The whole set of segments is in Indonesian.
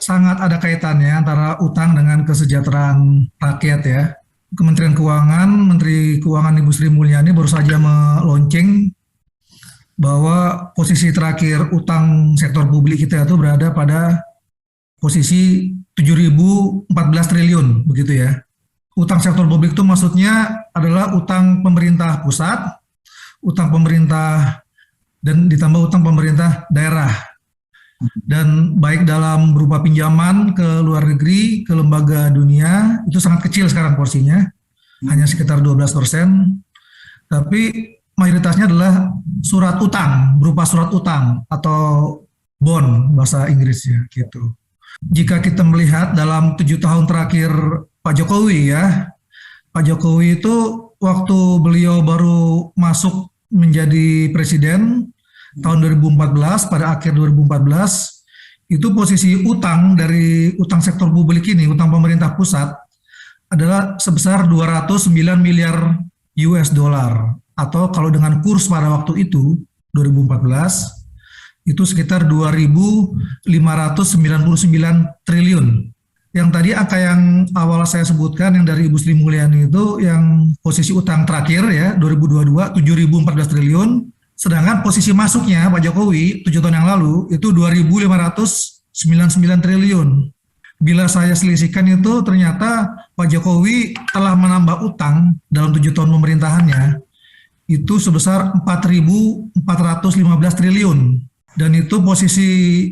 sangat ada kaitannya antara utang dengan kesejahteraan rakyat ya. Kementerian Keuangan, Menteri Keuangan Ibu Sri Mulyani baru saja melonceng bahwa posisi terakhir utang sektor publik kita itu berada pada posisi 7.014 triliun begitu ya. Utang sektor publik itu maksudnya adalah utang pemerintah pusat, utang pemerintah dan ditambah utang pemerintah daerah. Dan baik dalam berupa pinjaman ke luar negeri, ke lembaga dunia, itu sangat kecil sekarang porsinya, hanya sekitar 12%. Tapi mayoritasnya adalah surat utang, berupa surat utang atau bond bahasa Inggrisnya gitu. Jika kita melihat dalam 7 tahun terakhir Pak Jokowi ya, Pak Jokowi itu waktu beliau baru masuk menjadi presiden tahun 2014, pada akhir 2014, itu posisi utang dari utang sektor publik ini, utang pemerintah pusat, adalah sebesar 209 miliar US dollar. Atau kalau dengan kurs pada waktu itu, 2014, itu sekitar 2.599 triliun. Yang tadi angka yang awal saya sebutkan, yang dari Ibu Sri Mulyani itu, yang posisi utang terakhir ya, 2022, 7.014 triliun, sedangkan posisi masuknya Pak Jokowi 7 tahun yang lalu itu 2.599 triliun. Bila saya selisihkan itu ternyata Pak Jokowi telah menambah utang dalam 7 tahun pemerintahannya itu sebesar 4.415 triliun. Dan itu posisi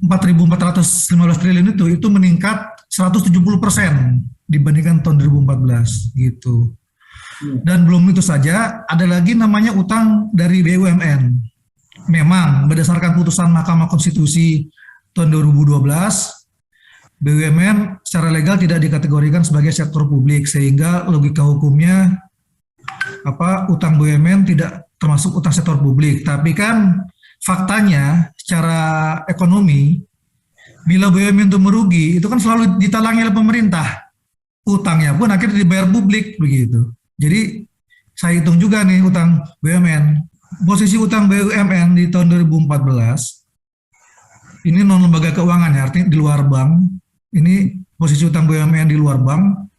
4.415 triliun itu meningkat 170% dibandingkan tahun 2014 gitu. Dan belum itu saja, ada lagi namanya utang dari BUMN. Memang berdasarkan putusan Mahkamah Konstitusi tahun 2012, BUMN secara legal tidak dikategorikan sebagai sektor publik, sehingga logika hukumnya utang BUMN tidak termasuk utang sektor publik. Tapi kan faktanya secara ekonomi, bila BUMN itu merugi, itu kan selalu ditalangi oleh pemerintah. Utangnya pun akhirnya dibayar publik begitu. Jadi saya hitung juga nih utang BUMN. Posisi utang BUMN di tahun 2014, ini non lembaga keuangan ya, artinya di luar bank. Ini posisi utang BUMN di luar bank.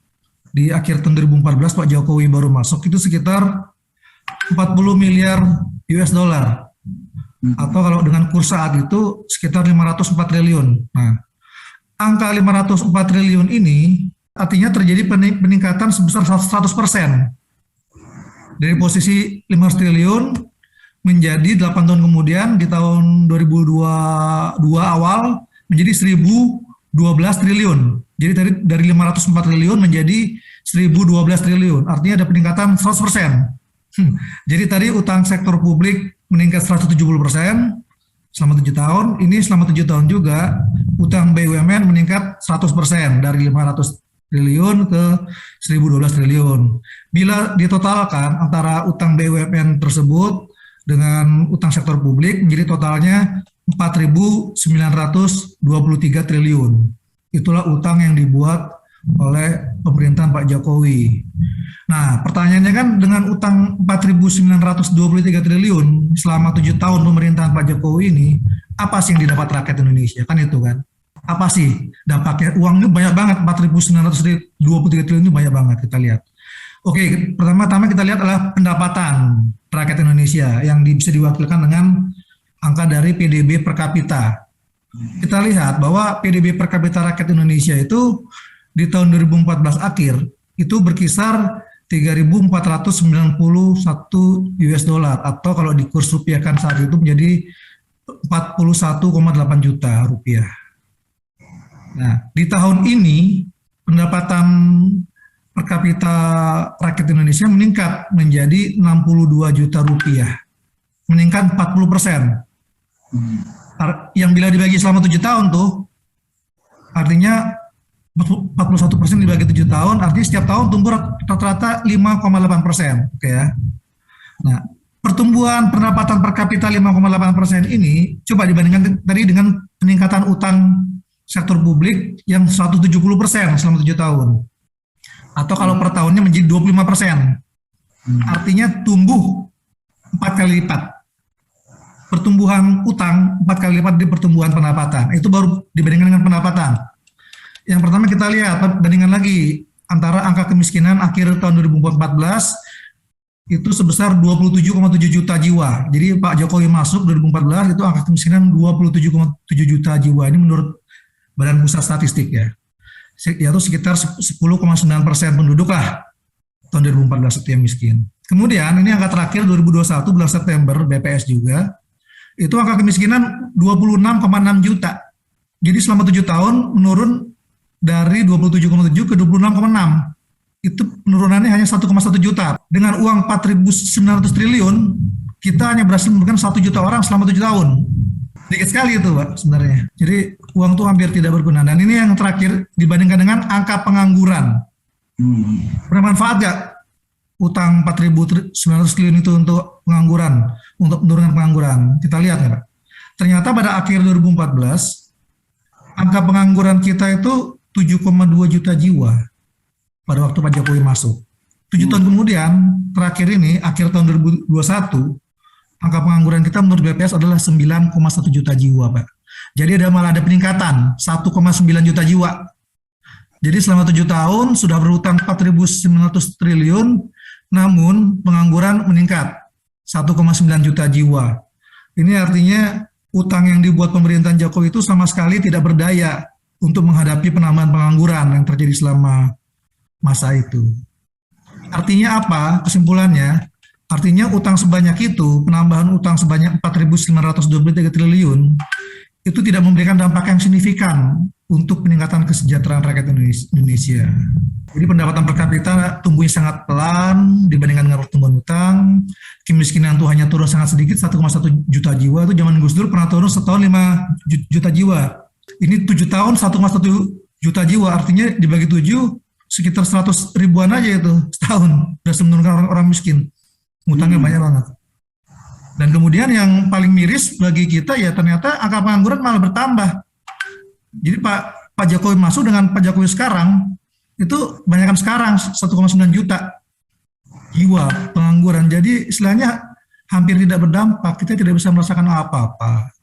Di akhir tahun 2014 Pak Jokowi baru masuk itu sekitar 40 miliar US dollar. Atau kalau dengan kurs saat itu sekitar 504 triliun. Nah, angka 504 triliun ini artinya terjadi peningkatan sebesar 100%. Dari posisi 500 triliun menjadi 8 tahun kemudian di tahun 2022 awal menjadi 1.012 triliun. Jadi dari 504 triliun menjadi 1.012 triliun. Artinya ada peningkatan 100%. Jadi tadi utang sektor publik meningkat 170% selama 7 tahun. Ini selama 7 tahun juga utang BUMN meningkat 100% dari 500 triliun ke 1.012 triliun. Bila ditotalkan antara utang BUMN tersebut dengan utang sektor publik menjadi totalnya 4.923 triliun. Itulah utang yang dibuat oleh pemerintahan Pak Jokowi. Nah, pertanyaannya kan dengan utang 4.923 triliun selama 7 tahun pemerintahan Pak Jokowi ini, apa sih yang didapat rakyat Indonesia? Kan itu kan. Apa sih dampaknya? Uangnya banyak banget, 4.923 triliun itu banyak banget kita lihat. Oke, pertama-tama kita lihat adalah pendapatan rakyat Indonesia yang bisa diwakilkan dengan angka dari PDB per kapita. Kita lihat bahwa PDB per kapita rakyat Indonesia itu di tahun 2014 akhir itu berkisar 3.491 US dollar atau kalau di kurs rupiahkan saat itu menjadi 41,8 juta rupiah. Nah, di tahun ini pendapatan per kapita rakyat Indonesia meningkat menjadi 62 juta rupiah. Meningkat 40%. Yang bila dibagi selama 7 tahun tuh, artinya 41% dibagi 7 tahun, artinya setiap tahun tumbuh rata-rata 5,8%. Oke ya. Nah, pertumbuhan pendapatan per kapita 5,8% ini coba dibandingkan tadi dengan peningkatan utang sektor publik yang 170% selama 7 tahun. Atau kalau per tahunnya menjadi 25%. Artinya tumbuh 4 kali lipat pertumbuhan utang 4 kali lipat di pertumbuhan pendapatan. Itu baru dibandingkan dengan pendapatan. Yang pertama kita lihat bandingkan lagi antara angka kemiskinan akhir tahun 2014 itu sebesar 27,7 juta jiwa. Jadi Pak Jokowi masuk 2014 itu angka kemiskinan 27,7 juta jiwa. Ini menurut Badan Pusat Statistik ya. Yaitu sekitar 10,9% penduduk lah tahun 2014 itu yang miskin. Kemudian ini angka terakhir 2021 bulan September BPS juga. Itu angka kemiskinan 26,6 juta. Jadi selama 7 tahun menurun dari 27,7 ke 26,6. Itu penurunannya hanya 1,1 juta. Dengan uang 4.900 triliun, kita hanya berhasil menurunkan 1 juta orang selama 7 tahun. Dikit sekali itu Pak sebenarnya. Jadi uang itu hampir tidak berguna. Dan ini yang terakhir dibandingkan dengan angka pengangguran. Bermanfaat gak utang 4.900 triliun itu untuk pengangguran, untuk menurunkan pengangguran? Kita lihat ya Pak. Ternyata pada akhir 2014, angka pengangguran kita itu 7,2 juta jiwa pada waktu Pak Jokowi masuk. 7 tahun kemudian, terakhir ini, akhir tahun 2021, angka pengangguran kita menurut BPS adalah 9,1 juta jiwa, Pak. Jadi malah ada peningkatan, 1,9 juta jiwa. Jadi selama 7 tahun sudah berhutang 4.900 triliun, namun pengangguran meningkat, 1,9 juta jiwa. Ini artinya utang yang dibuat pemerintahan Jokowi itu sama sekali tidak berdaya untuk menghadapi penambahan pengangguran yang terjadi selama masa itu. Artinya apa? Kesimpulannya, artinya utang sebanyak itu, penambahan utang sebanyak 4.923 triliun, itu tidak memberikan dampak yang signifikan untuk peningkatan kesejahteraan rakyat Indonesia. Jadi pendapatan per kapita tumbuhnya sangat pelan dibandingkan dengan pertumbuhan utang. Kemiskinan itu hanya turun sangat sedikit, 1,1 juta jiwa. Itu zaman Gus Dur pernah turun setahun 5 juta jiwa. Ini 7 tahun 1,1 juta jiwa, artinya dibagi 7 sekitar 100 ribuan aja itu setahun. Sudah menurunkan orang miskin. Utangnya banyak banget. Dan kemudian yang paling miris bagi kita ya ternyata angka pengangguran malah bertambah. Jadi Pak Jokowi masuk dengan Pak Jokowi sekarang, itu banyakkan sekarang 1,9 juta jiwa pengangguran. Jadi istilahnya hampir tidak berdampak, kita tidak bisa merasakan apa-apa.